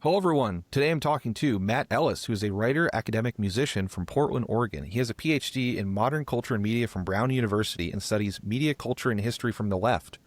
Hello, everyone. Today I'm talking to Matt Ellis, who is a writer, academic musician from Portland, Oregon. He has a PhD in modern culture and media from Brown University and studies media, culture, and history from the left.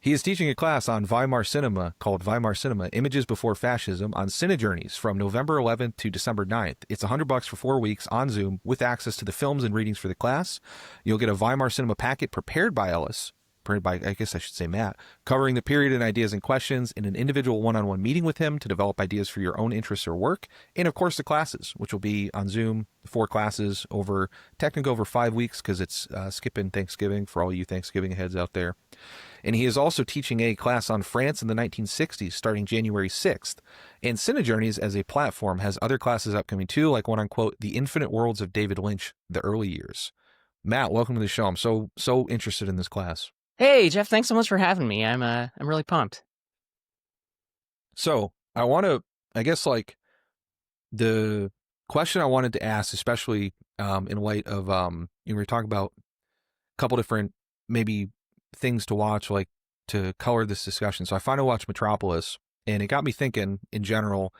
He is teaching a class on Weimar Cinema called Weimar Cinema, Images Before Fascism on CineJourneys from November 11th to December 9th. It's $100 for 4 weeks on Zoom with access to the films and readings for the class. You'll get a Weimar Cinema packet prepared by Ellis, I guess I should say Matt, covering the period and ideas and questions in an individual one-on-one meeting with him to develop ideas for your own interests or work. And of course the classes, which will be on Zoom, 4 classes technically over 5 weeks because it's skipping Thanksgiving for all you Thanksgiving heads out there. And he is also teaching a class on France in the 1960s starting January 6th. And CineJourneys as a platform has other classes upcoming too, like one on, quote, The Infinite Worlds of David Lynch, the Early Years. Matt, welcome to the show. I'm so interested in this class. Hey, Jeff, thanks so much for having me. I'm really pumped. So I want to, I guess, like the question I wanted to ask, especially in light of, we were talking about a couple different maybe things to watch, like to color this discussion. So I finally watched Metropolis, and it got me thinking in general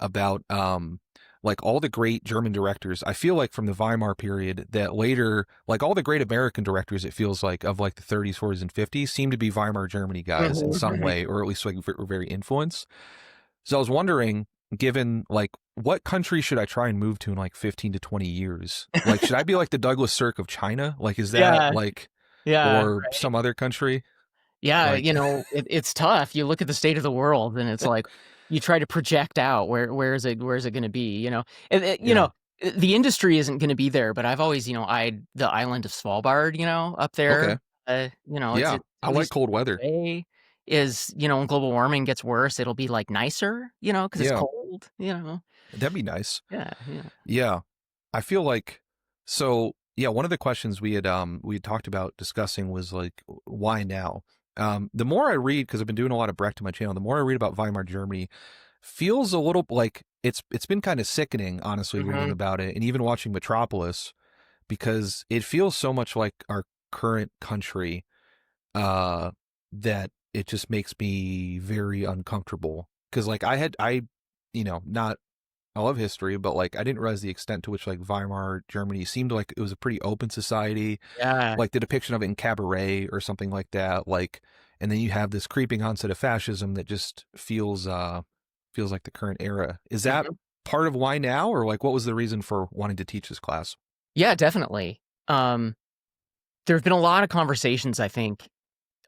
about like all the great German directors. I feel like from the Weimar period that later, like all the great American directors, it feels like of like the 30s, 40s, and 50s seem to be Weimar Germany guys in some way, or at least like were very influenced. So I was wondering, given like what country should I try and move to in like 15 to 20 years? Like, should I be like the Douglas Sirk of China? Like, is that Yeah, like, yeah, or right. some other country? Yeah, Like, it's tough. You look at the state of the world, and it's like you try to project out where's it going to be, And yeah. the industry isn't going to be there, but I've always, eyed the island of Svalbard, up Okay. there. It's Yeah. I at like least cold weather. way is, when global warming gets worse, it'll be like nicer, because it's Yeah. cold. That'd be nice. Yeah, yeah. Yeah. I feel like, so yeah, one of the questions we had talked about discussing was like, why now? The more I read, because I've been doing a lot of Brecht on my channel, the more I read about Weimar Germany, feels a little like it's been kind of sickening, honestly, reading hmm about it and even watching Metropolis, because it feels so much like our current country, that it just makes me very uncomfortable. Because like not, I love history, but like I didn't realize the extent to which like Weimar Germany seemed like it was a pretty open society, Yeah. like the depiction of it in Cabaret or something like that. Like, and then you have this creeping onset of fascism that just feels like the current era. Is that Mhm. part of why now, or like what was the reason for wanting to teach this class? Yeah, definitely. There's been a lot of conversations, I think,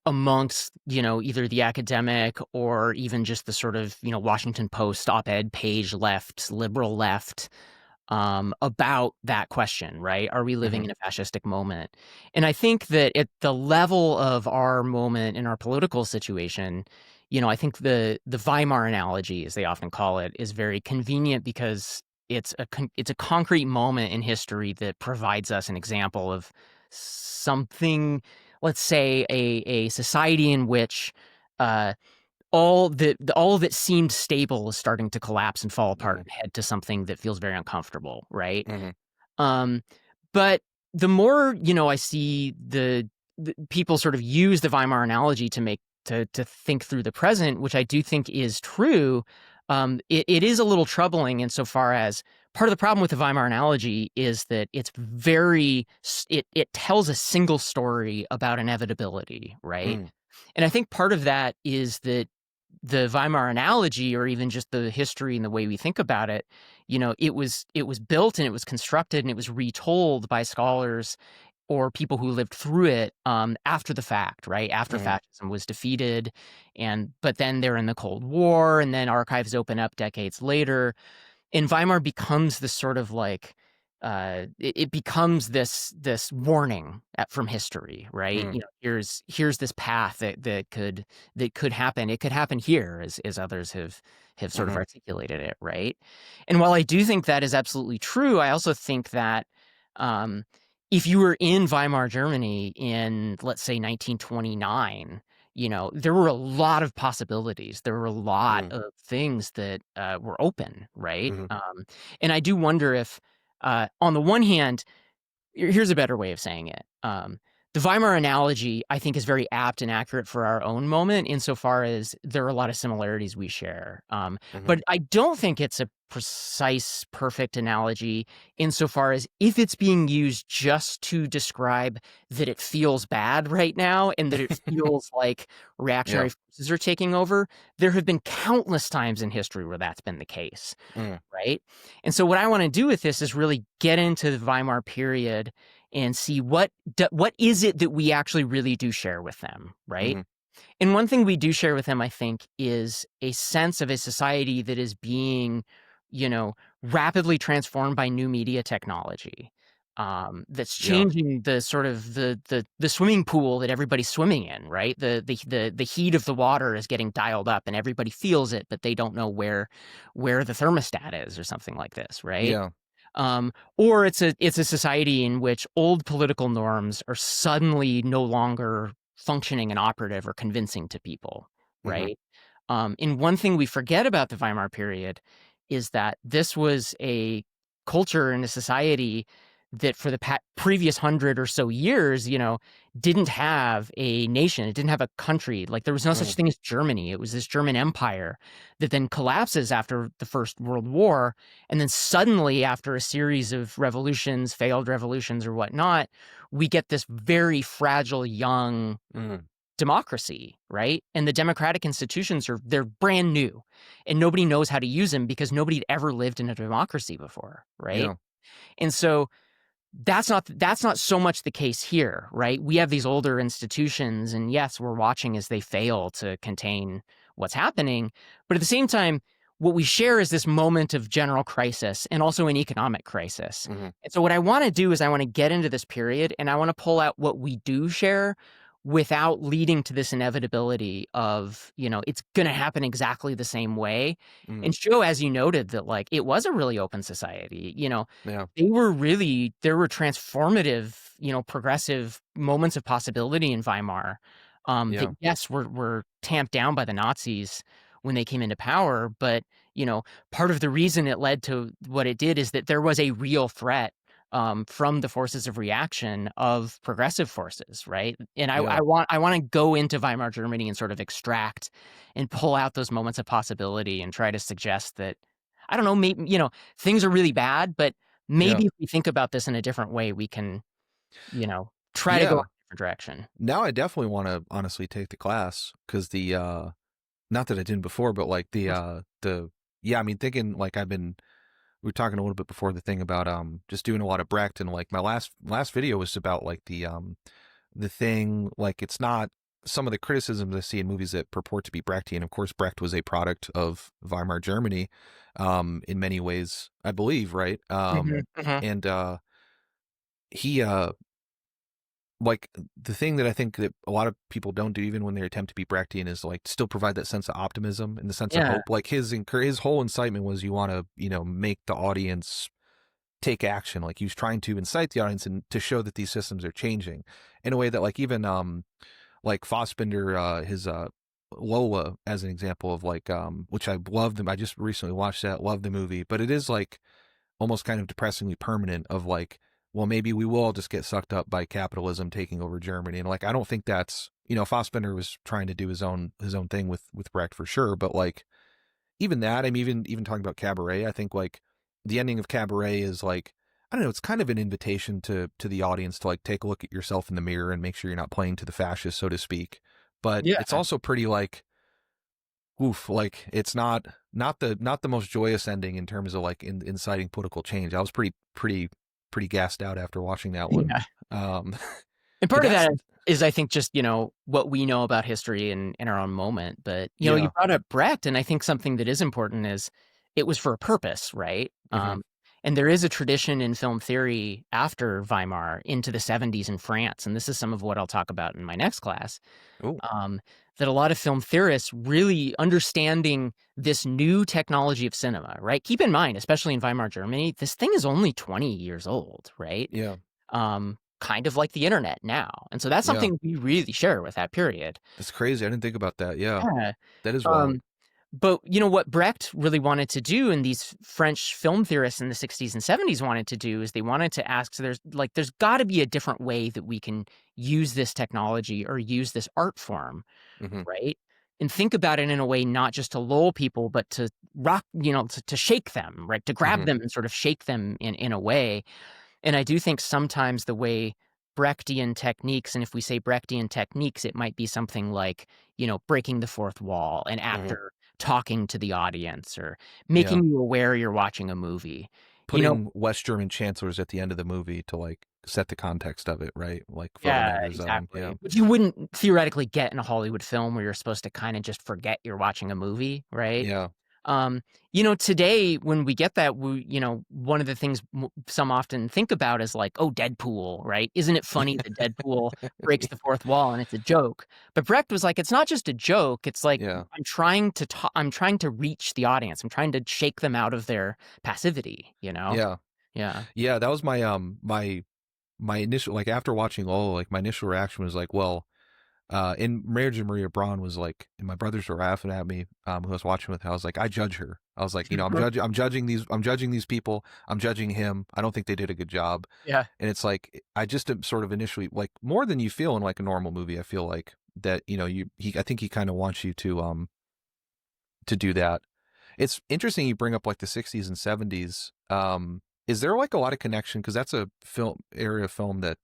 amongst, either the academic or even just the sort of, Washington Post op-ed page left, liberal left, about that question, right? Are we living Hmm. in a fascistic moment? And I think that at the level of our moment in our political situation, I think the Weimar analogy, as they often call it, is very convenient because it's a concrete moment in history that provides us an example of something, let's say a society in which uh, all that seemed stable is starting to collapse and fall apart Hmm. and head to something that feels very uncomfortable, right? Hmm. Um, but the more, I see the people sort of use the Weimar analogy to make to think through the present, which I do think is true. It is a little troubling insofar as part of the problem with the Weimar analogy is that it tells a single story about inevitability, right? Mm. And I think part of that is that the Weimar analogy, or even just the history and the way we think about it, it was built and it was constructed and it was retold by scholars or people who lived through it after the fact, right? After Hmm. fascism was defeated, but then they're in the Cold War, and then archives open up decades later, and Weimar becomes this sort of like it becomes this warning from history, right? Mm. Here's this path that could happen. It could happen here, as others have sort of Hmm. articulated it, right? And while I do think that is absolutely true, I also think that um, if you were in Weimar Germany in, let's say, 1929, there were a lot of possibilities. There were a lot Mm. of things that were open, right? Hmm. And I do wonder if, on the one hand, here's a better way of saying it. the Weimar analogy, I think, is very apt and accurate for our own moment insofar as there are a lot of similarities we share. Hmm. But I don't think it's a precise, perfect analogy insofar as if it's being used just to describe that it feels bad right now and that it feels like Yeah. reactionary forces are taking over. There have been countless times in history where that's been the case, Mm. right? And so what I want to do with this is really get into the Weimar period and see what is it that we actually really do share with them, right? Hmm. And one thing we do share with them, I think, is a sense of a society that is being, rapidly transformed by new media technology. That's Yeah. changing the sort of the swimming pool that everybody's swimming in, right? The heat of the water is getting dialed up, and everybody feels it, but they don't know where the thermostat is, or something like this, right? Yeah. Or it's a society in which old political norms are suddenly no longer functioning and operative or convincing to people, Hmm. right? And one thing we forget about the Weimar period is that this was a culture and a society that for the previous 100 or so years, didn't have a nation. It didn't have a country. Like, there was no such Mm. thing as Germany. It was this German empire that then collapses after the First World War. And then suddenly, after a series of revolutions, failed revolutions or whatnot, we get this very fragile young Mm. democracy, right? And the democratic institutions they're brand new, and nobody knows how to use them because nobody had ever lived in a democracy before, right? Yeah. And so that's not so much the case here, right? We have these older institutions, and yes, we're watching as they fail to contain what's happening, but at the same time, what we share is this moment of general crisis and also an economic crisis. Hmm. And so what I want to do is I want to get into this period, and I want to pull out what we do share without leading to this inevitability of, it's going to happen exactly the same way, Mm. and show, as you noted, that like it was a really open society. Yeah. There were transformative, progressive moments of possibility in Weimar, that, Yeah. yes, were tamped down by the Nazis when they came into power. But, part of the reason it led to what it did is that there was a real threat, from the forces of reaction of progressive forces, right? And Yeah. I want to go into Weimar Germany and sort of extract and pull out those moments of possibility and try to suggest that, I don't know, maybe, things are really bad, but Yeah. maybe if we think about this in a different way, we can, try to go in Yeah. a different direction. Now I definitely want to honestly take the class because not that I didn't before, but like yeah, I mean, thinking like we were talking a little bit before the thing about just doing a lot of Brecht, and like my last video was about like the thing, like it's not some of the criticisms I see in movies that purport to be Brechtian. Of course, Brecht was a product of Weimar Germany, in many ways, I believe, right? Mhm, mhm. And he like the thing that I think that a lot of people don't do, even when they attempt to be Brechtian, is like still provide that sense of optimism and the sense of Yeah, hope. Like his whole incitement was you want to make the audience take action. Like he was trying to incite the audience and to show that these systems are changing in a way that like even like Fassbinder, his Lola as an example of like which I loved them. I just recently watched that, loved the movie, but it is like almost kind of depressingly permanent of like, well, maybe we will all just get sucked up by capitalism taking over Germany. And like, I don't think that's, Fassbinder was trying to do his own thing with Brecht for sure. But like, even that, I'm even talking about Cabaret. I think like the ending of Cabaret is like, I don't know, it's kind of an invitation to the audience to like take a look at yourself in the mirror and make sure you're not playing to the fascists, so to speak. But yeah, it's also pretty like, oof, like it's not the most joyous ending in terms of like inciting political change. I was pretty gassed out after watching that one. yeah. Um, And but part of that's that is, I think, just, what we know about history in our own moment. But, you yeah. brought up Brecht, and I think something that is important is it was for a purpose, right? Hmm. And there is a tradition in film theory after Weimar into the 70s in France. And this is some of what I'll talk about in my next class. Oh, um, that a lot of film theorists really understanding this new technology of cinema, right? Keep in mind, especially in Weimar Germany, this thing is only 20 years old, right? yeah, Kind of like the internet now. And so that's yeah. something we really share with that period. That's crazy. I didn't think about that. Yeah, Yeah. that is Um, wild. But what Brecht really wanted to do, and these French film theorists in the 60s and 70s wanted to do, is they wanted to ask, so there's got to be a different way that we can use this technology or use this art form, Hmm. right? And think about it in a way not just to lull people, but to rock, to shake them, right? To grab Hmm. them and sort of shake them in a way. And I do think sometimes the way Brechtian techniques, and if we say Brechtian techniques, it might be something like, breaking the fourth wall, an Hmm. actor talking to the audience, or Yeah. making you aware you're watching a movie. You know, Putting West German chancellors at the end of the movie to like set the context of it, right? Like photo yeah, magazine. Yeah. exactly. Which you wouldn't theoretically get in a Hollywood film where you're supposed to kind of just forget you're watching a movie, right? Yeah. Um, Today when we get that, one of the things some often think about is like, oh, Deadpool, right? Isn't it funny that Deadpool breaks the fourth wall and it's a joke? But Brecht was like, it's not just a joke. It's like Yeah. I'm trying to reach the audience. I'm trying to shake them out of their passivity. Yeah. Yeah, Yeah. That was my initial, like after watching Lola, like my initial reaction was like, well, in Marriage of Maria Braun was like, and my brothers were laughing at me, who I was watching with. I was like, I judge her. I was like, I'm judging these people. I'm judging him. I don't think they did a good job. yeah. And it's like, I just am sort of initially like more than you feel in like a normal movie. I feel like that, I think he kind of wants you to do that. It's interesting you bring up like the 60s and 70s. Is there like a lot of connection? Cause that's a film area of film that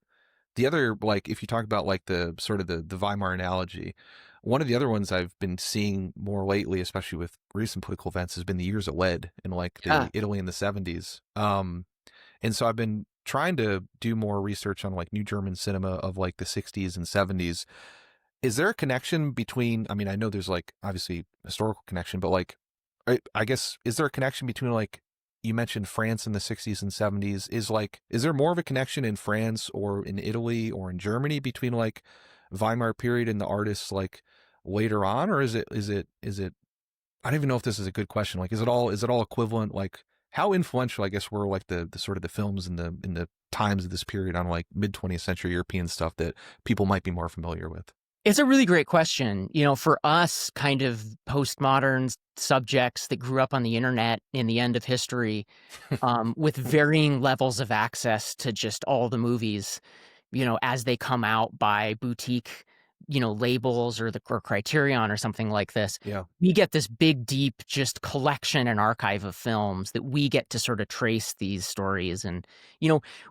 the other, like, if you talk about like the sort of the Weimar analogy, one of the other ones I've been seeing more lately, especially with recent political events, has been the years of lead in like Yeah. the Italy in the 70s. And so I've been trying to do more research on like new German cinema of like the 60s and 70s. Is there a connection between, I mean, I know there's like obviously historical connection, but like, I guess, is there a connection between like, you mentioned France in the 60s and 70s, is there more of a connection in France or in Italy or in Germany between like Weimar period and the artists like later on? Or is it, I don't even know if this is a good question. Like, is it all equivalent? Like how influential, I guess, were like the sort of the films in the times of this period on like mid 20th century European stuff that people might be more familiar with? It's a really great question. For us, kind of postmodern subjects that grew up on the internet in the end of history, with varying levels of access to just all the movies, as they come out by boutique, labels or Criterion or something like this. Yeah. We get this big, deep, just collection and archive of films that we get to sort of trace these stories. And,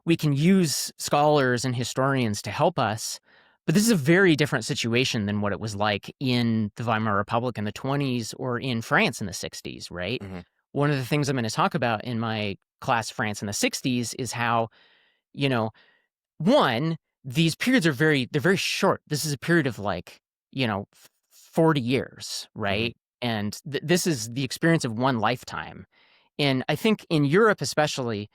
we can use scholars and historians to help us. But this is a very different situation than what it was like in the Weimar Republic in the 20s or in France in the 60s, right? Hmm. One of the things I'm going to talk about in my class, France in the 60s, is how, you know, one, these periods they're very short. This is a period of like, 40 years, Hmm. right? And this is the experience of one lifetime. And I think in Europe, especially,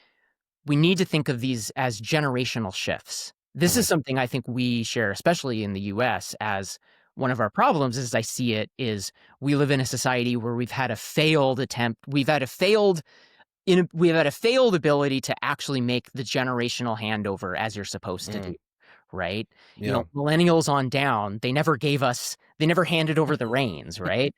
we need to think of these as generational shifts. This Hmm. is something I think we share, especially in the US, as one of our problems, as I see it, is we live in a society where we've had a failed attempt. We've had a failed ability to actually make the generational handover as you're supposed to do, Mm. right? Yeah. Millennials on down, they never handed over the reins, right?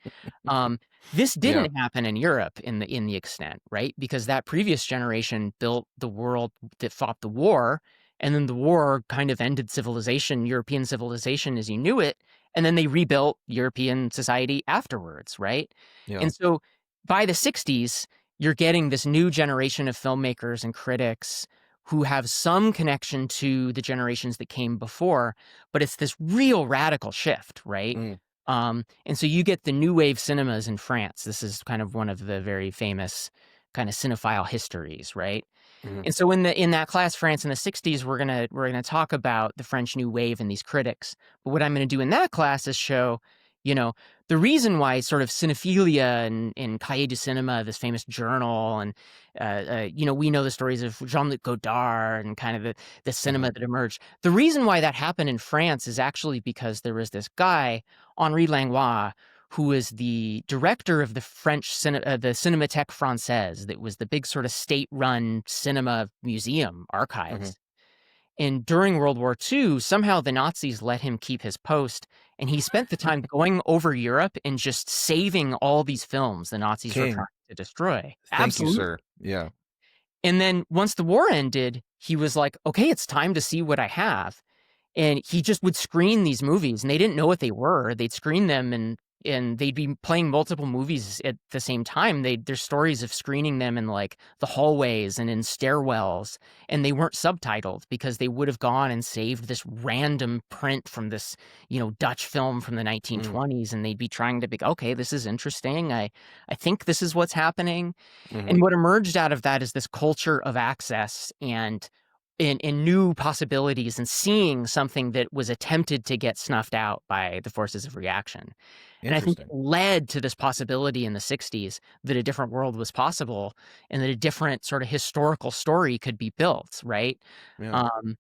Um, this Yeah. didn't happen in Europe in the extent, right? Because that previous generation built the world that fought the war, and then the war kind of ended civilization, European civilization as you knew it, and then they rebuilt European society afterwards, right? Yeah. And so by the 60s, you're getting this new generation of filmmakers and critics who have some connection to the generations that came before, but it's this real radical shift, right? Mm. And so you get the new wave cinemas in France. This is kind of one of the very famous kind of cinephile histories, right? Mhm. And so in that class, France in the 60s, we're gonna talk about the French New Wave and these critics. But what I'm gonna do in that class is show, you know, the reason why sort of Cinephilia and Cahiers du Cinema, this famous journal, and we know the stories of Jean-Luc Godard and kind of the Mhm. cinema that emerged. The reason why that happened in France is actually because there was this guy, Henri Langlois, who is the director of the the Cinémathèque Française, that was the big sort of state-run cinema museum Mhm. archives. And during World War II, somehow the Nazis let him keep his post, and he spent the time going over Europe and just saving all these films the Nazis were trying King. to destroy. Thank you, Absolutely. sir. Yeah. And then once the war ended, he was like, okay, it's time to see what I have. And he just would screen these movies, and they didn't know what they were. They'd screen them, and they'd be playing multiple movies at the same time. There's stories of screening them in like the hallways and in stairwells, and they weren't subtitled because they would have gone and saved this random print from this, Dutch film from the 1920s, and they'd be trying to be, okay, this is interesting. I think this is what's happening. And what emerged out of that is this culture of access and in new possibilities, and seeing something that was attempted to get snuffed out by the forces of reaction. And I think it Interesting. led to this possibility in the 60s that a different world was possible and that a different sort of historical story could be built, right? Yeah. Um,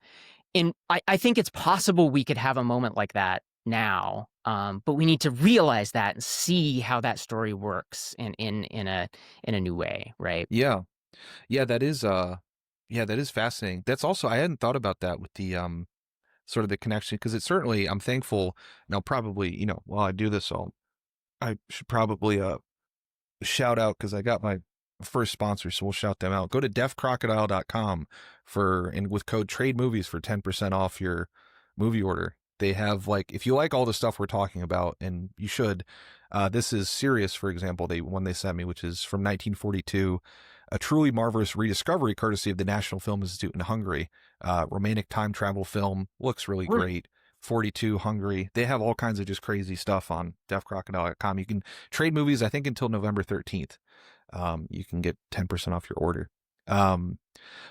and I think it's possible we could have a moment like that now, but we need to realize that and see how that story works in a new way, right? Yeah. Yeah, that is fascinating. That's also, I hadn't thought about that with the sort of the connection, because it's certainly, I'm thankful, and I'll probably, while I do this, I should probably shout out, because I got my first sponsor, so we'll shout them out. Go to deafcrocodile.com and with code trade movies for 10% off your movie order. They have, like, if you like all the stuff we're talking about, and you should, this is Sirius, for example, one they sent me, which is from 1942, a truly marvelous rediscovery courtesy of the National Film Institute in Hungary. Romantic time travel film, looks really great. 42 Hungary. They have all kinds of just crazy stuff on deafcrocodile.com. You can trade movies, I think, until November 13th. You can get 10% off your order. But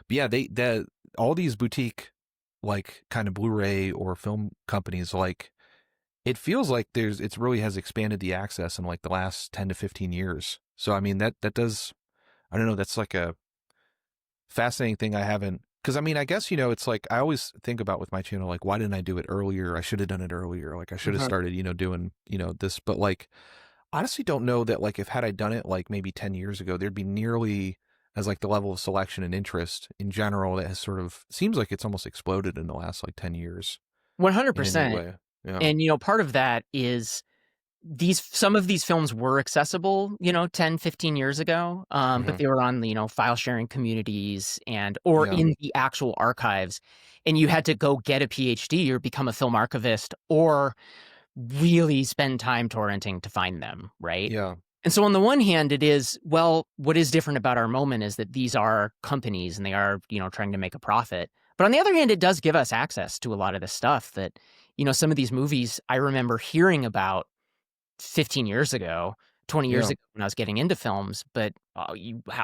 yeah, all these boutique, like, kind of Blu-ray or film companies, like, it feels like it really has expanded the access in like the last 10 to 15 years. So I mean, that does, I don't know, that's like a fascinating thing. I haven't, because I mean, I guess, it's like, I always think about with my channel, like, why didn't I do it earlier? I should have done it earlier. Like, I should have started, doing, this, but like, honestly don't know that, like, if had I done it like maybe 10 years ago, there'd be nearly as like the level of selection and interest in general that has sort of, seems like it's almost exploded in the last like 10 years in a neat 100%. way. Yeah. And, part of that is some of these films were accessible, 10, 15 years ago, but they were on, file sharing communities or Yeah. in the actual archives. And you had to go get a PhD or become a film archivist or really spend time torrenting to find them, right? Yeah. And so on the one hand, it is, well, what is different about our moment is that these are companies and they are, trying to make a profit. But on the other hand, it does give us access to a lot of this stuff that, some of these movies I remember hearing about 15 years ago, 20 years Yeah. ago when I was getting into films, but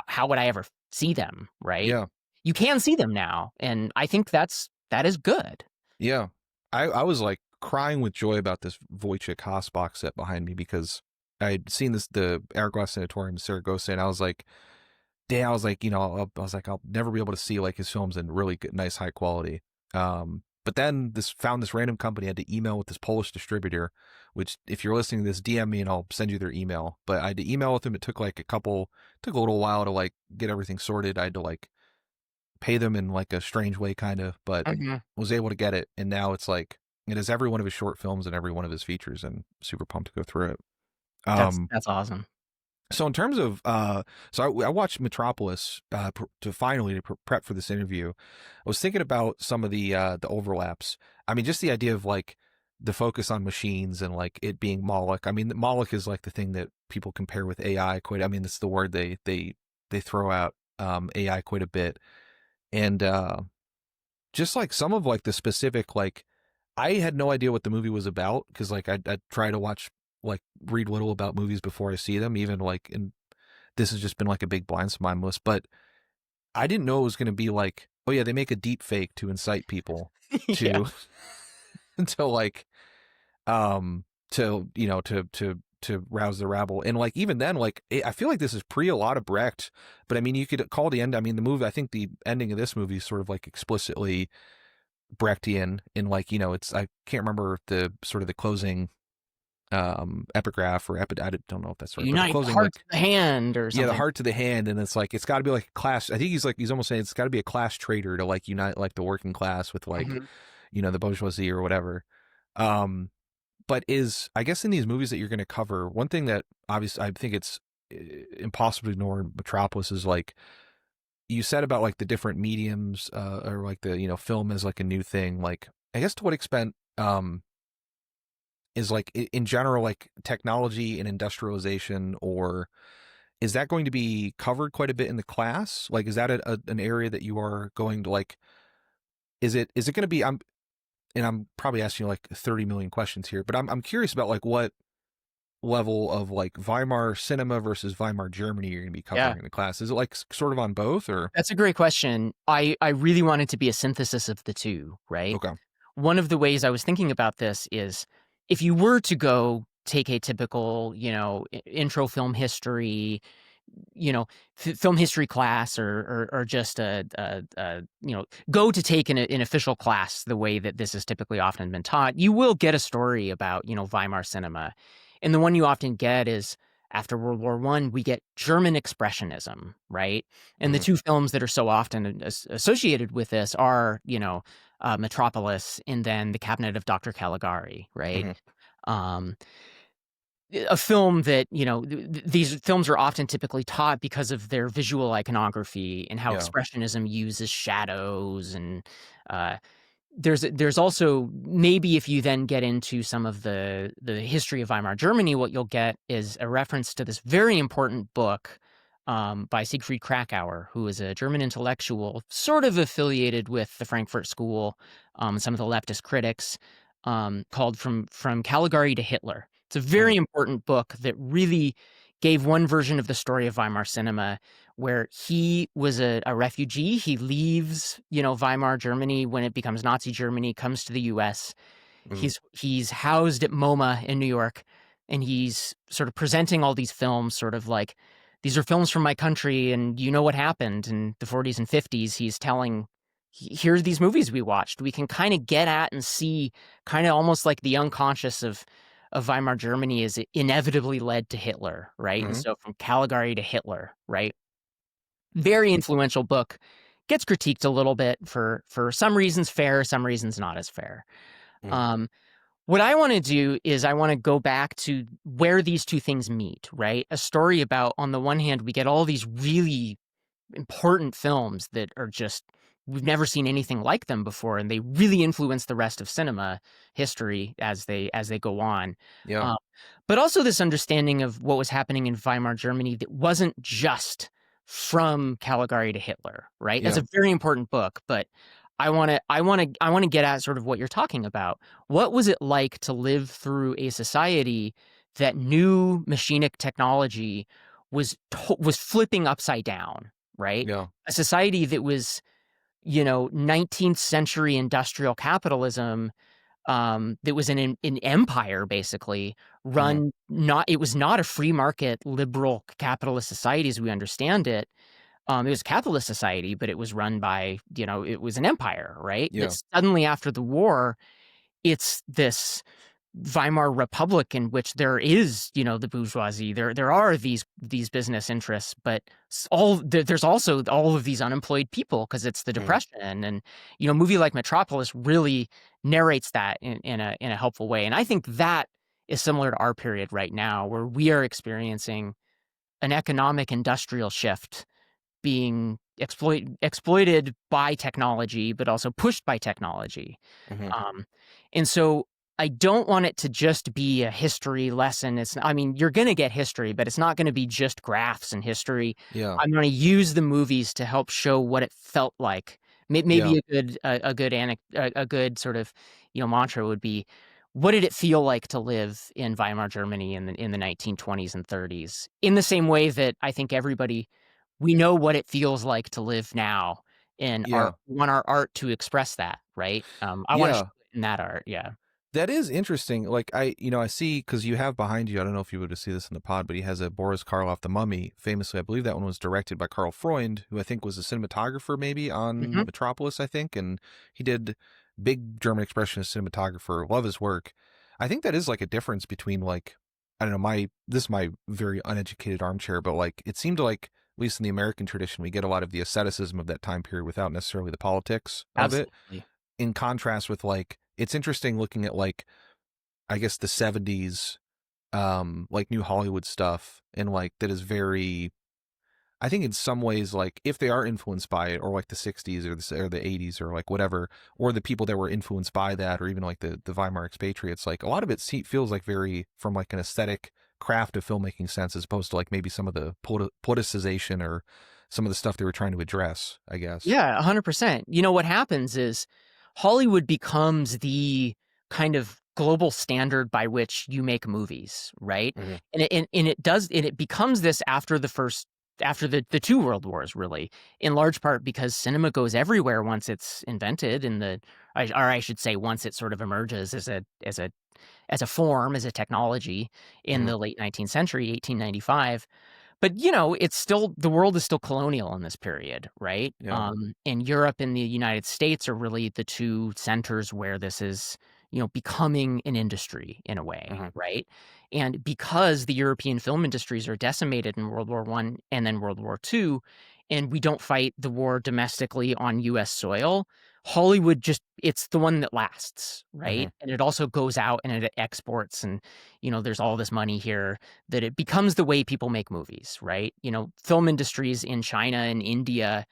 how would I ever see them, right? Yeah. You can see them now, and I think that is good. Yeah. I was like crying with joy about this Wojciech Haas box set behind me, because I'd seen the Aragost Sanatorium, Saragossa, and I was like, damn, I was like, I'll never be able to see like his films in really good, nice, high quality. But then found this random company. I had to email with this Polish distributor, which, if you're listening to this, DM me and I'll send you their email. But I had to email with them. It took like took a little while to like get everything sorted. I had to like pay them in like a strange way, kind of, but was able to get it. And now it's like, it is every one of his short films and every one of his features, and super pumped to go through it. That's awesome. So in terms of, so I watched Metropolis to prep for this interview. I was thinking about some of the overlaps. I mean, just the idea of like the focus on machines and like it being Moloch. I mean, Moloch is like the thing that people compare with AI quite. I mean, it's the word they throw out, AI quite a bit, and just like some of like the specific, like, I had no idea what the movie was about, because like I try to read little about movies before I see them, even like, and this has just been like a big blind spot on my list, but I didn't know it was going to be like, oh yeah, they make a deep fake to incite people to, to like, to rouse the rabble. And like, even then, like, I feel like this is pre a lot of Brecht, but I mean, you could call the end, I mean, the movie, I think the ending of this movie is sort of like explicitly Brechtian in like, it's, I can't remember the sort of the closing epigraph or I don't know if that's right, but the Unite closing, heart to like, the hand or yeah, the something. heart to the hand, and it's like it's got to be like a class. I think he's almost saying it's got to be a class traitor to like unite like the working class with like Mhm. the bourgeoisie or whatever. Um, but I guess in these movies that you're going to cover, one thing that obviously I think it's impossible to ignore in Metropolis is like you said about like the different mediums or like the film as like a new thing. Like I guess to what extent is like in general like technology and industrialization, or is that going to be covered quite a bit in the class? Like is that an area that you are going to like? Is it going to be? I'm probably asking you like 30 million questions here, but I'm curious about like what level of like Weimar cinema versus Weimar Germany you're going to be Yeah. covering in the class. Is it like sort of on both or? That's a great question. I really wanted to be a synthesis of the two, right? Okay. One of the ways I was thinking about this is if you were to go take a typical, intro film history, film history class or just go to take an official class the way that this has typically often been taught, you will get a story about, Weimar cinema. And the one you often get is after World War I, we get German Expressionism, right? And the Mm-hmm. two films that are so often associated with this are, Metropolis and then The Cabinet of Dr. Caligari, right? Mm-hmm. Um, a film that these films are often typically taught because of their visual iconography and how Yeah. expressionism uses shadows and uh, there's also maybe if you then get into some of the history of Weimar Germany, what you'll get is a reference to this very important book by Siegfried Kracauer, who is a German intellectual, sort of affiliated with the Frankfurt School, some of the leftist critics, called From Caligari to Hitler. It's a Mm-hmm. very important book that really gave one version of the story of Weimar cinema where he was a refugee. He leaves, Weimar Germany when it becomes Nazi Germany, comes to the US. Mm-hmm. He's housed at MoMA in New York, and he's sort of presenting all these films, sort of like, these are films from my country, and you know what happened in the 40s and 50s. He's telling, here's these movies we watched. We can kind of get at and see kind of almost like the unconscious of Weimar Germany is inevitably led to Hitler, right? And Mm-hmm. so from Caligari to Hitler, right? Very influential book. Gets critiqued a little bit for some reasons fair, some reasons not as fair. Mm-hmm. Um, what I want to do is I want to go back to where these two things meet, right? A story about, on the one hand, we get all these really important films that are just, we've never seen anything like them before, and they really influence the rest of cinema history as they go on. Yeah. Uh, but also this understanding of what was happening in Weimar Germany that wasn't just from Caligari to Hitler, right? That's Yeah. a very important book, but I want to get at sort of what you're talking about. What was it like to live through a society that new machinic technology was flipping upside down, right? Yeah. A society that was, 19th century industrial capitalism, that was an empire basically Mm-hmm. run, not, it was not a free market liberal capitalist society as we understand it. It was a capitalist society, but it was run by, it was an empire, right? That Yeah. suddenly after the war, it's this Weimar Republic in which there is, the bourgeoisie. There are these business interests, but there's also all of these unemployed people because it's the Mm-hmm. Depression, and a movie like Metropolis really narrates that in a helpful way. And I think that is similar to our period right now, where we are experiencing an economic industrial shift being exploited by technology, but also pushed by technology. Mm-hmm. Um, and so I don't want it to just be a history lesson. I mean, you're going to get history, but it's not going to be just graphs and history. Yeah. I'm going to use the movies to help show what it felt like. Yeah. Maybe a good sort of, mantra would be, what did it feel like to live in Weimar Germany in the 1920s and 30s? In the same way that I think we know what it feels like to live now, and Yeah. we want our art to express that, right? I want to show Yeah. it in that art, yeah. That is interesting. Like I see because you have behind you. I don't know if you would see this in the pod, but he has a Boris Karloff, The Mummy. Famously, I believe that one was directed by Karl Freund, who I think was a cinematographer maybe on Mhm. Metropolis. I think, and he did big German expressionist cinematographer. Love his work. I think that is like a difference between like, I don't know, this is my very uneducated armchair, but like it seemed like, at least in the American tradition, we get a lot of the asceticism of that time period without necessarily the politics of it. Absolutely. In contrast with like, it's interesting looking at like, I guess the 70s, like new Hollywood stuff, and like that is very, I think in some ways, like if they are influenced by it, or like the 60s or the 80s or like whatever, or the people that were influenced by that, or even like the Weimar expatriates, like a lot of it feels like very from like an aesthetic craft of filmmaking sense, as opposed to like maybe some of the politicization or some of the stuff they were trying to address, I guess. Yeah, 100%. You know, what happens is Hollywood becomes the kind of global standard by which you make movies, right? Mm-hmm. And it becomes this after the two world wars, really, in large part because cinema goes everywhere once it's invented, or I should say once it sort of emerges as a form, as a technology in Mm-hmm. the late 19th century, 1895. But, you know, it's still, the world is still colonial in this period, right? Yeah. And Europe and the United States are really the two centers where this is, you know, becoming an industry in a way, Mm-hmm. right? And because the European film industries are decimated in World War One and then World War Two, and we don't fight the war domestically on US soil, Hollywood just, it's the one that lasts, Mm-hmm. right? And it also goes out and it exports, and, you know, there's all this money here that it becomes the way people make movies, right? You know, film industries in China and India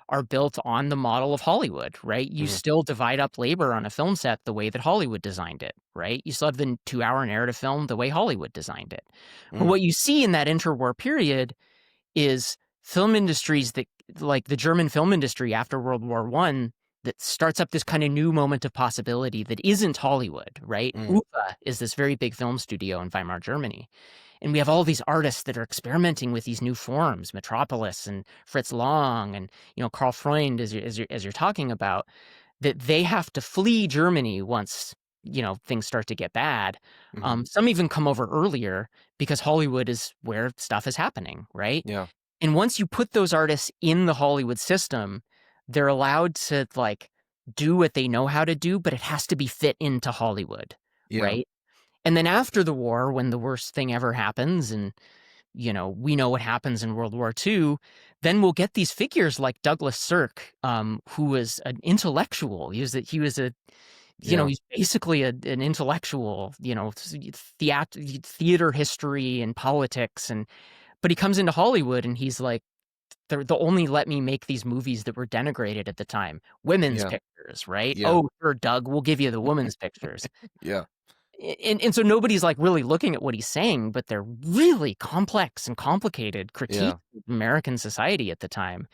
are built on the model of Hollywood, right? You Mm-hmm. still divide up labor on a film set the way that Hollywood designed it, right? You still have the 2-hour narrative film the way Hollywood designed it. But Mm-hmm. what you see in that interwar period is film industries that, like the German film industry after World War One, that starts up this kind of new moment of possibility that isn't Hollywood, right? Mm-hmm. UFA is this very big film studio in Weimar, Germany. And we have all these artists that are experimenting with these new forms, Metropolis and Fritz Lang and, you know, Karl Freund, as you're talking about, that they have to flee Germany once, you know, things start to get bad. Mm-hmm. Some even come over earlier because Hollywood is where stuff is happening, right? Yeah. And once you put those artists in the Hollywood system, they're allowed to like do what they know how to do, but it has to be fit into Hollywood, Yeah. right? And then after the war, when the worst thing ever happens, and, you know, we know what happens in World War II, then we'll get these figures like Douglas Sirk, who was an intellectual. He was a, you know, Yeah. he's basically an intellectual, you know, theater history and politics, and but he comes into Hollywood and he's like, they'll only let me make these movies that were denigrated at the time. Women's Yeah. pictures, right? Yeah. Oh, sure, Doug, we'll give you the women's pictures. Yeah. And so nobody's like really looking at what he's saying, but they're really complex and complicated Yeah. critiques of American society at the time.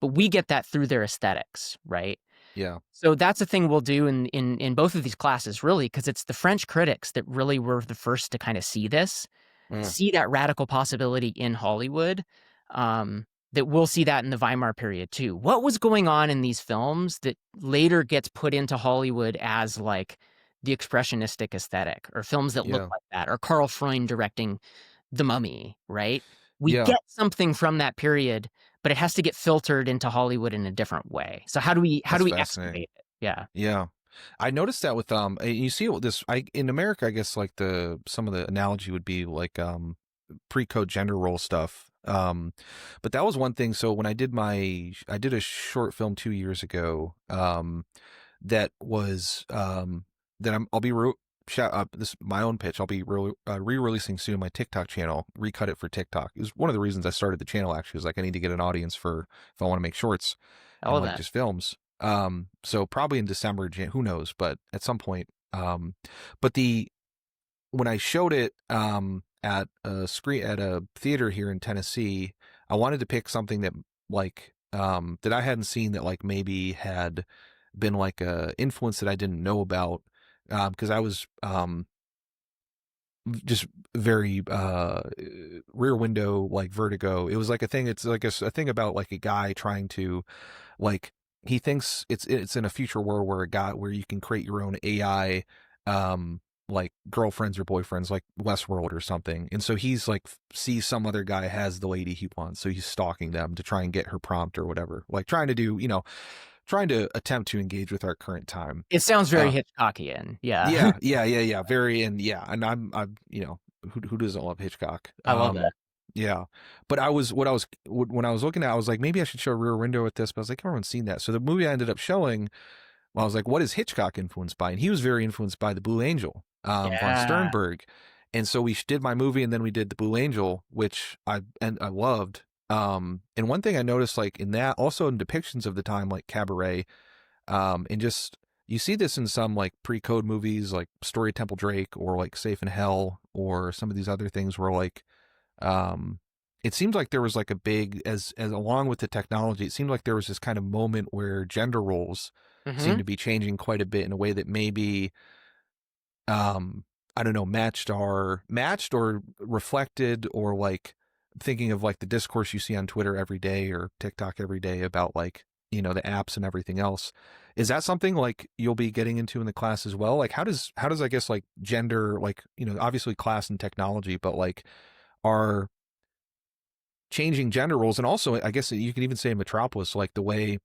But we get that through their aesthetics, right? Yeah. So that's a thing we'll do in both of these classes, really, because it's the French critics that really were the first to kind of see this, Mm. see that radical possibility in Hollywood. That we'll see that in the Weimar period too. What was going on in these films that later gets put into Hollywood as like the expressionistic aesthetic, or films that look Yeah. like that, or Karl Freund directing The Mummy, right? We Yeah. get something from that period, but it has to get filtered into Hollywood in a different way. So how do we That's fascinating. excavate it? Yeah. Yeah. I noticed that with you see this in America, I guess like some of the analogy would be like pre-code gender role stuff. But that was one thing. So when I did a short film 2 years ago, that was that I'll be this my own pitch. I'll be re-releasing soon my TikTok channel, recut it for TikTok. It was one of the reasons I started the channel, actually, was like I need to get an audience for if I want to make shorts All and of like that. just films. So probably in December, who knows, but at some point. But when I showed it at a theater here in Tennessee, I wanted to pick something that like that I hadn't seen, that like maybe had been like a influence that I didn't know about, because I was just very Rear Window, like Vertigo. It was like a thing. It's like a thing about like a guy trying to like, he thinks it's in a future world where you can create your own AI, like girlfriends or boyfriends, like Westworld or something. And so he's like sees some other guy has the lady he wants, so he's stalking them to try and get her prompt or whatever, like trying to do, trying to attempt to engage with our current time. It sounds very Uh, Hitchcockian. Yeah. yeah. Very, and and I'm, who doesn't love Hitchcock? I love that. Yeah, but when I was looking at it, I was like, maybe I should show Rear Window with this, but I was like, everyone's seen that. So the movie I ended up showing, well, I was like, what is Hitchcock influenced by? And he was very influenced by The Blue Angel, von Yeah. Sternberg. And so we did my movie, and then we did The Blue Angel, which I loved. And one thing I noticed, like in that, also in depictions of the time, like Cabaret, and just you see this in some like pre-code movies, like Story of Temple Drake, or like Safe in Hell, or some of these other things where like, it seems like there was like a big, as along with the technology, it seemed like there was this kind of moment where gender roles seem to be changing quite a bit in a way that maybe, I don't know, matched or reflected, or like thinking of like the discourse you see on Twitter every day or TikTok every day about like, the apps and everything else. Is that something like you'll be getting into in the class as well? Like how does I guess like gender, like, obviously class and technology, but like are changing gender roles, and also I guess you can even say in Metropolis, like the way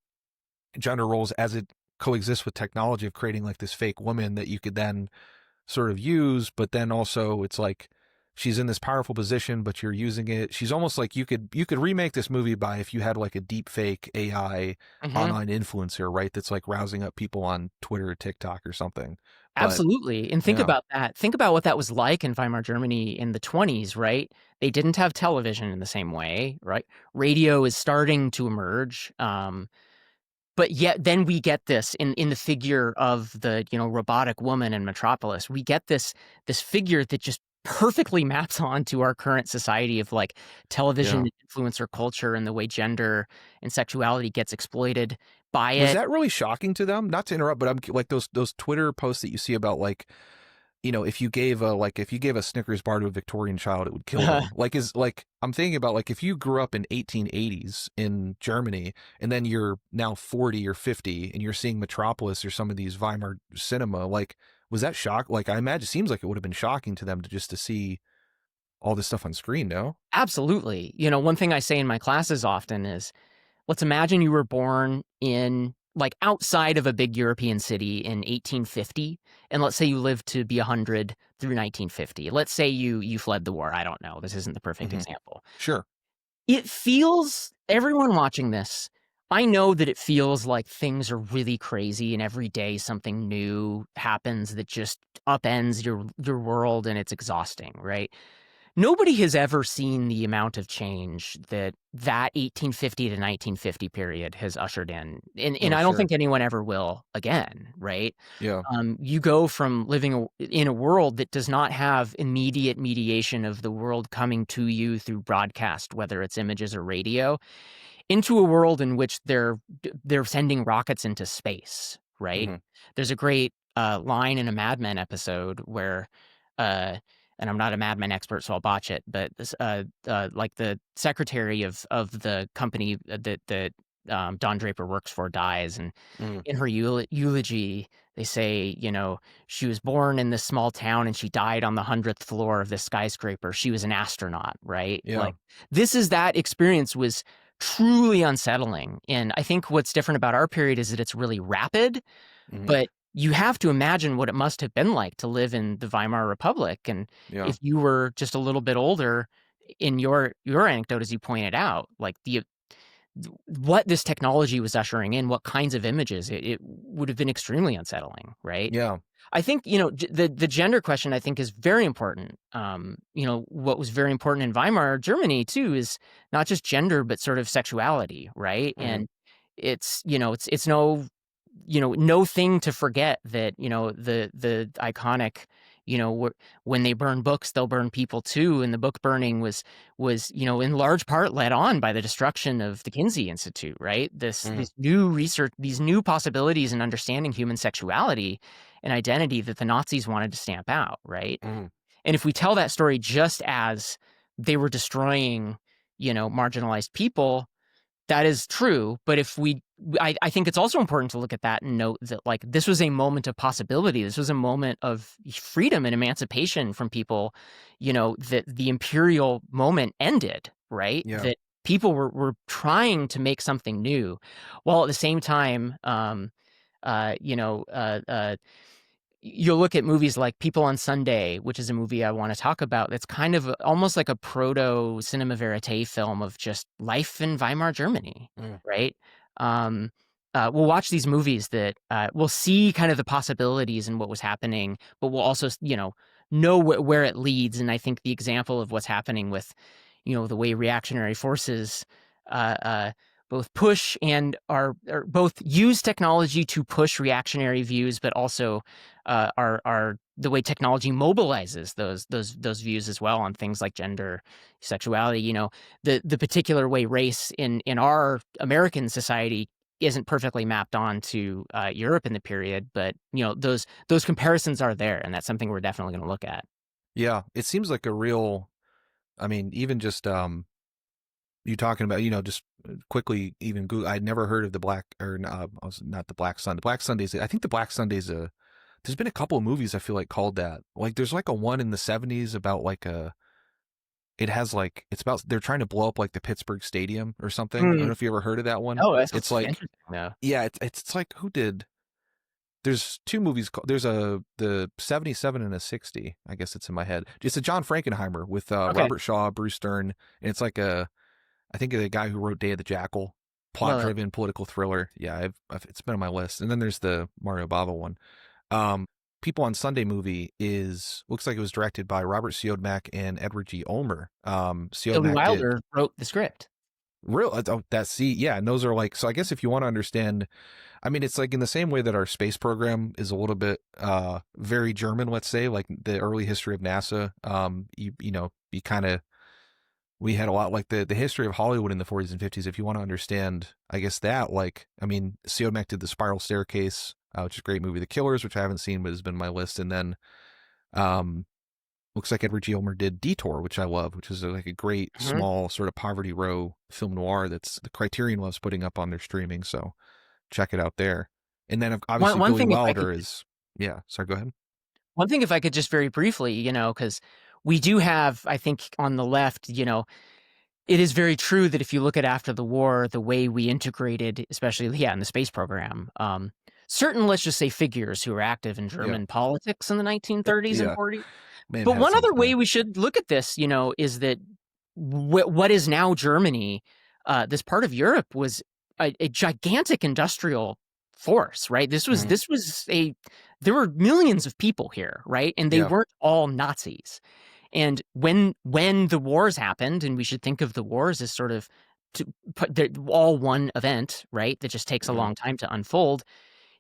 gender roles as it coexists with technology of creating like this fake woman that you could then sort of use, but then also it's like she's in this powerful position, but you're using it. She's almost like you could remake this movie by if you had like a deep fake AI online influencer, right? That's like rousing up people on Twitter or TikTok or something. But Absolutely. And think yeah, about that. Think about what that was like in Weimar Germany in the 20s, right? They didn't have television in the same way, right? Radio is starting to emerge. But yet then we get this in the figure of the, robotic woman in Metropolis. We get this figure that just perfectly maps onto our current society of like television yeah. influencer culture and the way gender and sexuality gets exploited by Was it. that really shocking to them? Not to interrupt, but I'm like those Twitter posts that you see about like, if you gave a Snickers bar to a Victorian child, it would kill them. I'm thinking about like if you grew up in 1880s in Germany, and then you're now 40 or 50 and you're seeing Metropolis or some of these Weimar Cinema, like was that shock? Like I imagine, it seems like it would have been shocking to them to see all this stuff on screen. No? Absolutely. One thing I say in my classes often is, let's imagine you were born in like outside of a big European city in 1850, and let's say you lived to be 100 through 1950. Let's say you fled the war. I don't know. This isn't the perfect example. Sure. It feels, everyone watching this, I know that it feels like things are really crazy and every day something new happens that just upends your world and it's exhausting, right? Nobody has ever seen the amount of change that 1850 to 1950 period has ushered in. And Oh, I don't sure. think anyone ever will again, right? Yeah. You go from living in a world that does not have immediate mediation of the world coming to you through broadcast, whether it's images or radio, into a world in which they're sending rockets into space, right? hmm There's a great line in a Mad Men episode where and I'm not a Mad Men expert, so I'll botch it. But this, like the secretary of the company that Don Draper works for dies, and hmm in her eulogy, they say, she was born in this small town and she died on the 100th floor of this skyscraper. She was an astronaut, right? Yeah. Like that experience was truly unsettling. And I think what's different about our period is that it's really rapid, hmm but you have to imagine what it must have been like to live in the Weimar Republic. And Yeah. if you were just a little bit older, in your anecdote, as you pointed out, like what this technology was ushering in, what kinds of images, it would have been extremely unsettling, right? Yeah. I think, the gender question, I think, is very important. What was very important in Weimar Germany too is not just gender, but sort of sexuality, right? hmm And it's no thing to forget that, the iconic, when they burn books, they'll burn people too. And the book burning was, in large part led on by the destruction of the Kinsey Institute, right? This new research, these new possibilities in understanding human sexuality and identity that the Nazis wanted to stamp out, right? hmm And if we tell that story just as they were destroying, marginalized people, that is true. But I think it's also important to look at that and note that like this was a moment of possibility. This was a moment of freedom and emancipation from people, that the imperial moment ended, right? Yeah. That people were trying to make something new, while at the same time, you know, you'll look at movies like People on Sunday, which is a movie I want to talk about. That's kind of almost like a proto cinema verite film of just life in Weimar Germany, right? We'll watch these movies that we'll see kind of the possibilities and what was happening, but we'll also, you know where it leads. And I think the example of what's happening with, you know, the way reactionary forces uh, uh, both push and are both use technology to push reactionary views, but also are the way technology mobilizes those views as well on things like gender, sexuality. You know, the particular way race in our American society isn't perfectly mapped on to Europe in the period, but you know those comparisons are there, and that's something we're definitely going to look at. Yeah, it seems like a real. I mean, even just you talking about, you know, just quickly, even Google. I'd never heard of the Black, or not the Black Sun. The Black Sundays. I think the Black Sundays. There's been a couple of movies I feel like called that. Like there's like a one in the '70s about like a. It has like it's about they're trying to blow up like the Pittsburgh Stadium or something. I don't know if you ever heard of that one. Oh, that's It's like, interesting. No. yeah, it's like who did. There's two movies. There's the 77 and a 60. I guess it's in my head. It's a John Frankenheimer with Okay. Robert Shaw, Bruce Stern, and it's like I think of the guy who wrote Day of the Jackal, Love it. plot-driven political thriller. Yeah, it's been on my list. And then there's the Mario Bava one. Um, People on Sunday movie looks like it was directed by Robert Siodmak and Edward G. Ulmer. Billy Siodmak did Wilder wrote the script. yeah, and those are like, so I guess if you want to understand, I mean, it's like in the same way that our space program is a little bit very German, let's say, like the early history of NASA. You know, you kind of we had a lot like the history of Hollywood in the 40s and 50s. If you want to understand, I guess that, like, I mean, Siodmak did The Spiral Staircase, which is a great movie. The Killers, which I haven't seen, but has been on my list. And then looks like Edward G. Ulmer did Detour, which I love, which is like a great small sort of poverty row film noir that's the Criterion loves putting up on their streaming. So check it out there. And then obviously One Billy thing, if I Wilder could, is, yeah, sorry, go ahead. one thing, if I could just very briefly, you know, because we do have, I think, on the left, you know, it is very true that if you look at after the war, the way we integrated, especially, yeah, in the space program, certain, let's just say, figures who were active in Yeah. German politics in the 1930s and Yeah. 40s. Man But had one other something way there. we should look at this, you know, is that what is now Germany, this part of Europe was a gigantic industrial force, right? There were millions of people here, right? And they Yeah. weren't all Nazis. And when the wars happened, and we should think of the wars as sort of to put all one event, right? That just takes a long time to unfold.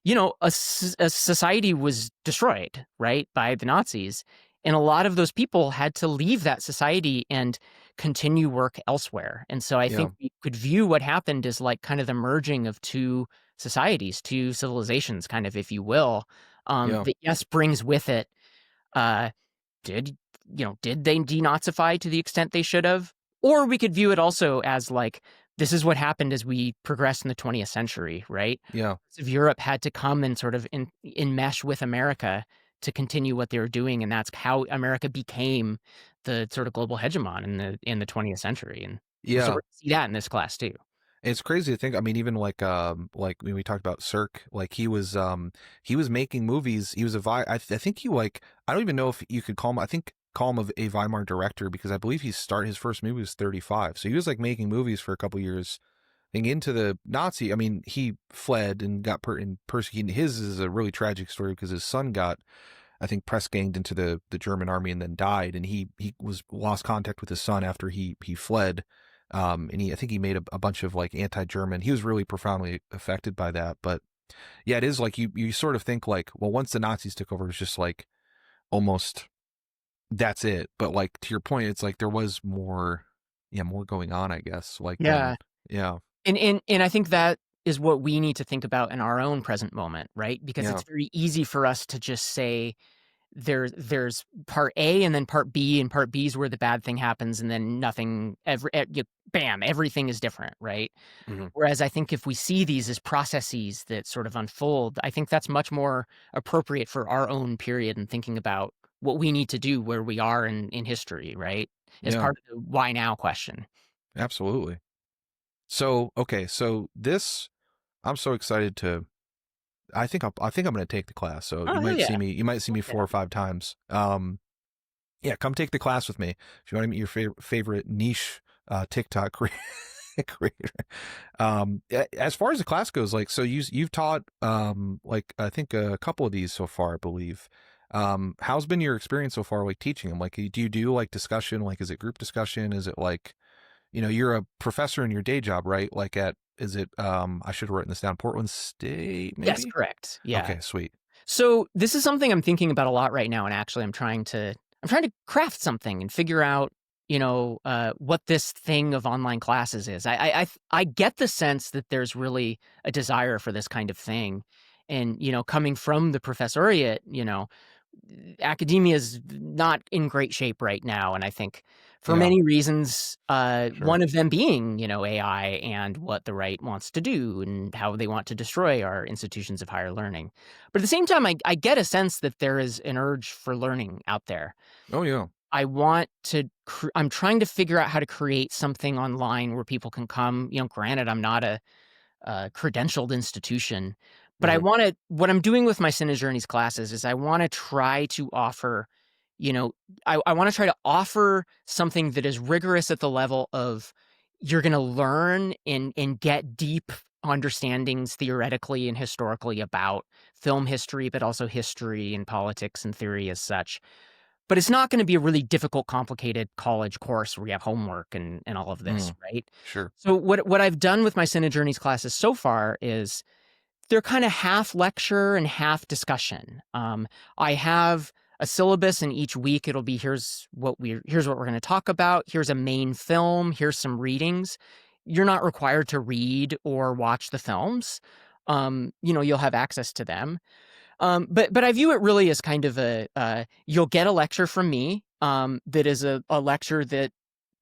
You know, a society was destroyed, right, by the Nazis. And a lot of those people had to leave that society and continue work elsewhere. And so I Yeah. think we could view what happened as like kind of the merging of two societies, two civilizations, kind of, if you will, Yeah. that, yes, brings with it, uh, did did they denazify to the extent they should have? Or we could view it also as like, this is what happened as we progressed in the 20th century, right? Yeah. If Europe had to come and sort of enmesh with America to continue what they were doing, and that's how America became the sort of global hegemon in the 20th century. And so Yeah. we're see that in this class too. It's crazy to think. I mean, even like when we talked about Cirque, like he was making movies. He was I think he like, I don't even know if you could call him, I think call him a Weimar director, because I believe his first movie was 35. So he was like making movies for a couple years. And into the Nazi, I mean, he fled and got and persecuted. His is a really tragic story because his son got, I think, press ganged into the German army and then died. And he was lost contact with his son after he fled. And I think he made a bunch of like anti-German. He was really profoundly affected by that. But yeah, it is like you sort of think like, well, once the Nazis took over, it's just like almost that's it. But like to your point, it's like there was more, yeah, more going on, I guess. Like Yeah. then, yeah, And I think that is what we need to think about in our own present moment, right? Because yeah, it's very easy for us to just say there's part A and then part B, and part B is where the bad thing happens, and then nothing bam, everything is different, right? hmm, Whereas I think if we see these as processes that sort of unfold, I think that's much more appropriate for our own period and thinking about what we need to do where we are in history, right? As yeah, part of the why now question. absolutely. So okay, so this I'm so excited to. I think I'm going to take the class. So Oh, hell yeah. you might see me Yeah. 4 or 5 times. Yeah, come take the class with me if you want to meet your favorite niche TikTok creator. As far as the class goes, like, so you've taught like I think a couple of these so far, I believe. How's been your experience so far, like teaching them? Like, do you do like discussion? Like, is it group discussion? Is it like, you're a professor in your day job, right? Like is it? I should have written this down. Portland State, Yes, maybe. correct. Yeah. Okay, sweet. So this is something I'm thinking about a lot right now, and actually I'm trying to craft something and figure out, what this thing of online classes is. I get the sense that there's really a desire for this kind of thing, and coming from the professoriate, academia is not in great shape right now, and I think for Yeah, many reasons, sure. one of them being, AI and what the right wants to do and how they want to destroy our institutions of higher learning. But at the same time, I get a sense that there is an urge for learning out there. Oh yeah. I want to. I'm trying to figure out how to create something online where people can come. Granted, I'm not a credentialed institution. But I Hmm. wanna what I'm doing with my CineJourneys classes is I wanna try to offer, you know, I wanna try to offer something that is rigorous at the level of you're gonna learn and get deep understandings theoretically and historically about film history, but also history and politics and theory as such. But it's not gonna be a really difficult, complicated college course where you have homework and all of this, Mm, right? sure. So what I've done with my CineJourneys classes so far is they're kinda half lecture and half discussion. I have a syllabus, and each week it'll be, here's what we're gonna talk about, here's a main film, here's some readings. You're not required to read or watch the films. You'll have access to them. But I view it really as kind of you'll get a lecture from me, that is a lecture that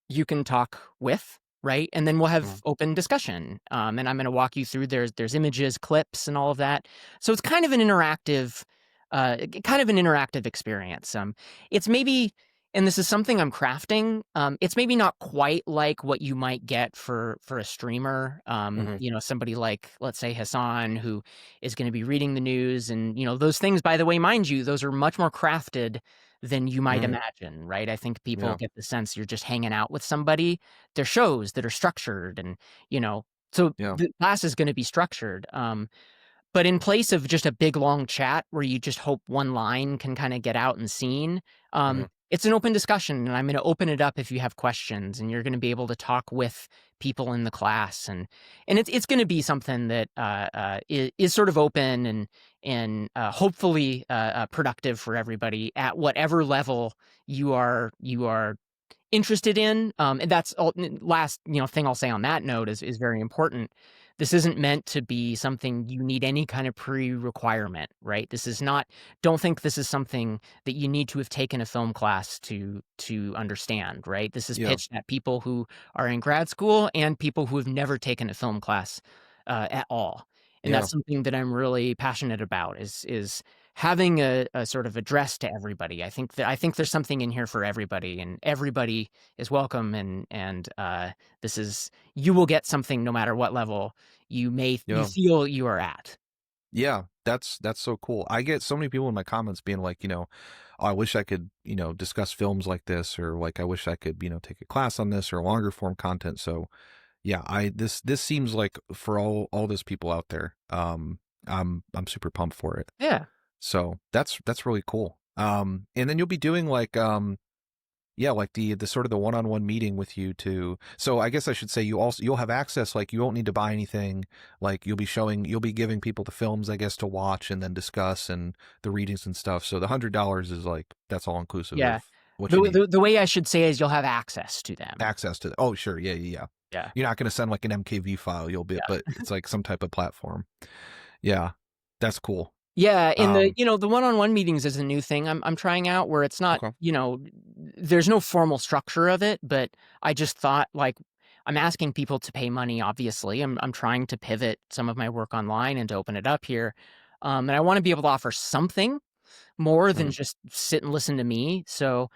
you can talk with, right? And then we'll have Mm, open discussion. And I'm going to walk you through. There's images, clips, and all of that. So it's kind of an interactive experience. It's maybe, and this is something I'm crafting. It's maybe not quite like what you might get for a streamer. hmm. Somebody like, let's say, Hassan, who is going to be reading the news, and those things. By the way, mind you, those are much more crafted than you might Hmm. imagine, right? I think people Yeah, get the sense you're just hanging out with somebody. They're shows that are structured, and so yeah. the class is going to be structured. But in place of just a big long chat where you just hope one line can kind of get out and seen, Hmm. it's an open discussion, and I'm going to open it up if you have questions, and you're going to be able to talk with people in the class, and it's going to be something that is sort of open and hopefully productive for everybody at whatever level you are interested in. And that's last thing I'll say on that note is very important. This isn't meant to be something you need any kind of pre-requirement, right? This is not. Don't think this is something that you need to have taken a film class to understand, right? This is Yeah, pitched at people who are in grad school and people who have never taken a film class at all. And yeah, that's something that I'm really passionate about is having a sort of address to everybody. I think there's something in here for everybody, and everybody is welcome. And this is you will get something no matter what level you yeah, feel you are at. yeah. That's so cool. I get so many people in my comments being like, oh, I wish I could, discuss films like this, or like I wish I could, take a class on this or longer form content. So yeah, this seems like for all those people out there, I'm super pumped for it. Yeah. So that's really cool. And then you'll be doing like yeah, like the sort of the one-on-one meeting with you to. So I guess I should say you'll have access, like you won't need to buy anything. Like you'll be giving people the films, I guess, to watch and then discuss and the readings and stuff. So the $100 is like that's all inclusive Yeah. of what you The, need. the way I should say is you'll have access to them. Access to. Oh, sure, yeah, yeah, yeah. Yeah. You're not going to send like an MKV file. You'll be, but it's like some type of platform. Yeah, that's cool. Yeah, in the Um, the one-on-one meetings is a new thing I'm trying out where it's not, okay. there's no formal structure of it, but I just thought, like, I'm asking people to pay money, obviously. I'm trying to pivot some of my work online and to open it up here. And I want to be able to offer something more than Mhm. just sit and listen to me. So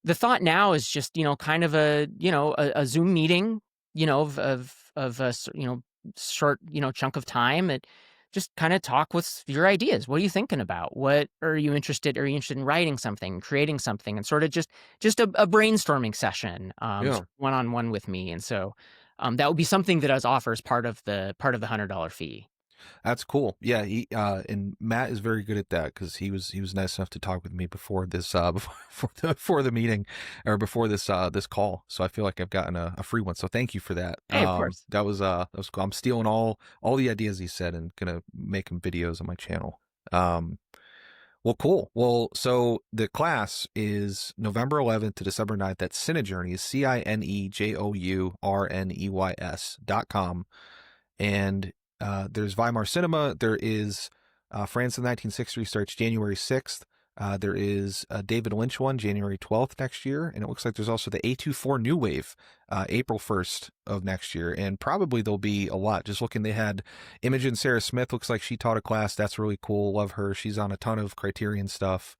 the thought now is just, kind of a Zoom meeting, of short, chunk of time, and just kind of talk with your ideas. What are you thinking about? What are you interested? Are you interested in writing something, creating something, and sort of just a brainstorming session, Yeah. one on one with me. And so that would be something that us offers part of the $100 fee. That's cool. Yeah, and Matt is very good at that because he was nice enough to talk with me before this before the meeting or before this call. So I feel like I've gotten a free one. So thank you for that. Hey, of course. That was cool. I'm stealing all the ideas he said and gonna make them videos on my channel. Well, cool. Well, so the class is November 11th to December 9th. That's CineJourneys, CineJourneys.com. And there's Weimar Cinema. There is France in the 1960s starts January 6th. There is a David Lynch one, January 12th next year. And it looks like there's also the A24 New Wave, April 1st of next year. And probably there'll be a lot. Just looking, they had Imogen Sarah Smith. Looks like she taught a class. That's really cool. Love her. She's on a ton of Criterion stuff.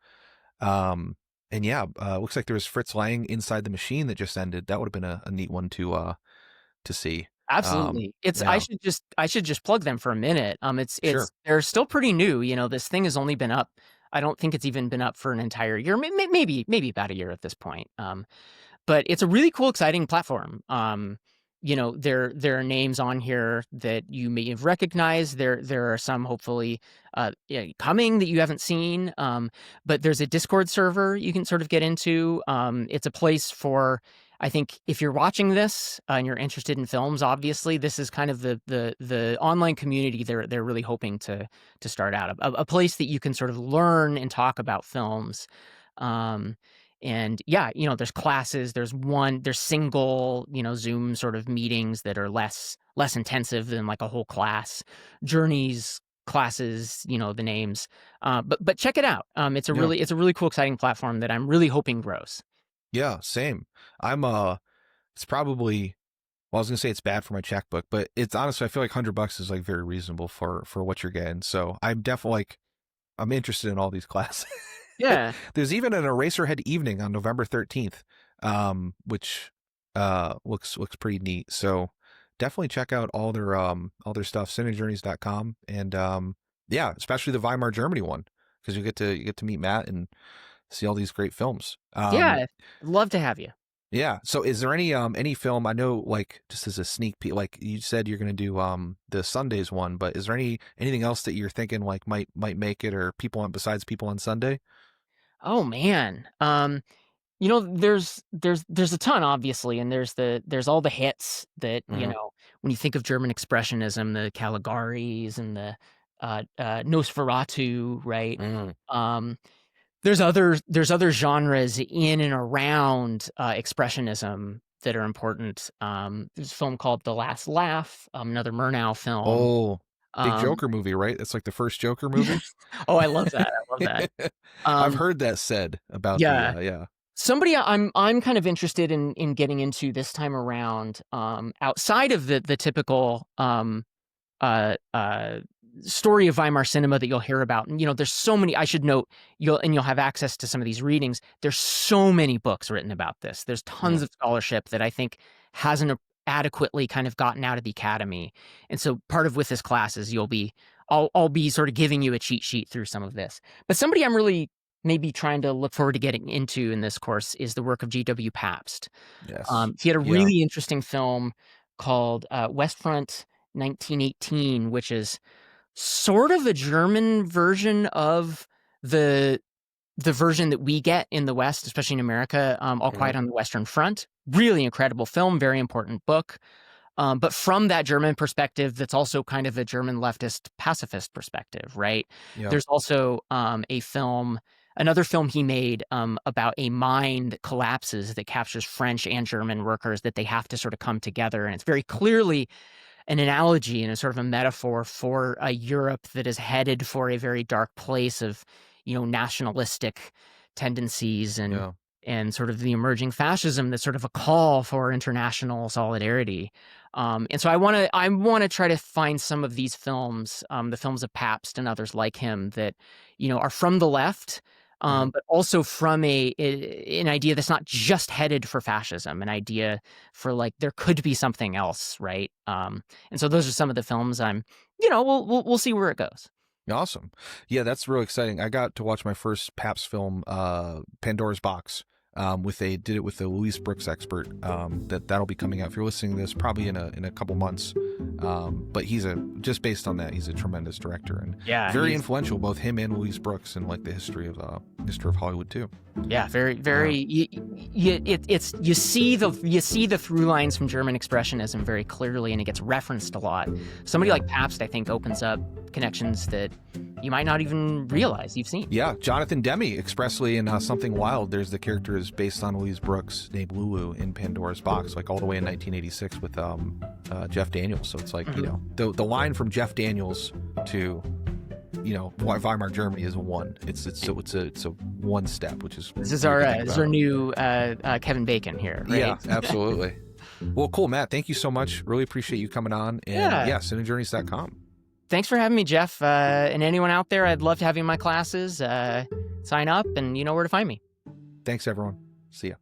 And yeah, looks like there was Fritz Lang Inside the Machine that just ended. That would have been a neat one to see. Absolutely. Yeah. I should just plug them for a minute. Sure. They're still pretty new. This thing has only been up. I don't think it's even been up for an entire year, maybe about a year at this point. But it's a really cool, exciting platform. There are names on here that you may have recognized. There are some hopefully coming that you haven't seen. But there's a Discord server you can sort of get into. It's a place for, I think, if you're watching this and you're interested in films, obviously this is kind of the online community they're really hoping to start out, a place that you can sort of learn and talk about films. And yeah, there's classes, there's single, Zoom sort of meetings that are less intensive than like a whole class. Journeys classes, the names. But check it out. It's a really cool, exciting platform that I'm really hoping grows. Yeah, same. I'm it's probably, well, I was gonna say it's bad for my checkbook, but it's honestly, I feel like $100 is like very reasonable for what you're getting. So I'm definitely like, I'm interested in all these classes. Yeah. There's even an Eraserhead evening on November 13th, which looks pretty neat. So definitely check out all their stuff, cinejourneys.com, and yeah, especially the Weimar Germany one, because you get to meet Matt and see all these great films. Yeah, I'd love to have you. Yeah. So is there any film, I know, like just as a sneak peek, like you said you're going to do the Sundays one, but is there anything else that you're thinking like might make it, or besides People on Sunday? Oh man. There's a ton, obviously, and there's all the hits that, Mhm. when you think of German Expressionism, the Caligaris and the Nosferatu, right? Mhm. There's other genres in and around Expressionism that are important. There's a film called The Last Laugh, another Murnau film. Oh, big Um, Joker movie, right? That's like the first Joker movie. oh, I love that. I love that. I've Um, heard that said about the yeah. yeah. Somebody I'm kind of interested in getting into this time around, outside of the typical uh, uh, story of Weimar cinema that you'll hear about. And there's so many. I should note, you'll have access to some of these readings. There's so many books written about this. There's tons Mhm. of scholarship that I think hasn't adequately kind of gotten out of the academy. And so part of with this class is I'll be sort of giving you a cheat sheet through some of this. But somebody I'm really maybe trying to look forward to getting into in this course is the work of G.W. Pabst. Yes. He had a Yeah. really interesting film called West Front 1918, which is sort of a German version of the version that we get in the West, especially in America, All Mhm. Quiet on the Western Front. Really incredible film, very important book. But from that German perspective, that's also kind of a German leftist pacifist perspective, right? Yeah. There's also another film he made about a mine that collapses that captures French and German workers, that they have to sort of come together. And it's very clearly an analogy and a sort of a metaphor for a Europe that is headed for a very dark place of, nationalistic tendencies and Yeah. sort of the emerging fascism that's sort of a call for international solidarity. And so I want to try to find some of these films, the films of Pabst and others like him that, are from the left, but also from an idea that's not just headed for fascism, an idea for like there could be something else, right? And so those are some of the films we'll see where it goes. Awesome. Yeah, that's really exciting. I got to watch my first Pabst film, Pandora's Box. Did it with the Louise Brooks expert. That'll be coming out. If you're listening to this, probably in a couple months. But just based on that, he's a tremendous director and very influential. Both him and Louise Brooks in like the history of Hollywood too. Yeah, very, very. You see the through lines from German Expressionism very clearly, and it gets referenced a lot. Somebody like Pabst, I think, opens up connections that you might not even realize you've seen. Yeah, Jonathan Demme expressly in Something Wild, there's the character is based on Louise Brooks named Lulu in Pandora's Box, like all the way in 1986 with Jeff Daniels. So it's like, the line from Jeff Daniels to Weimar Germany is one. It's a one step, which is this is our new Kevin Bacon here, right? Yeah, absolutely. Well, cool, Matt. Thank you so much. Really appreciate you coming on. And CineJourneys.com. Thanks for having me, Jeff. And anyone out there, I'd love to have you in my classes. Sign up, and you know where to find me. Thanks, everyone. See ya.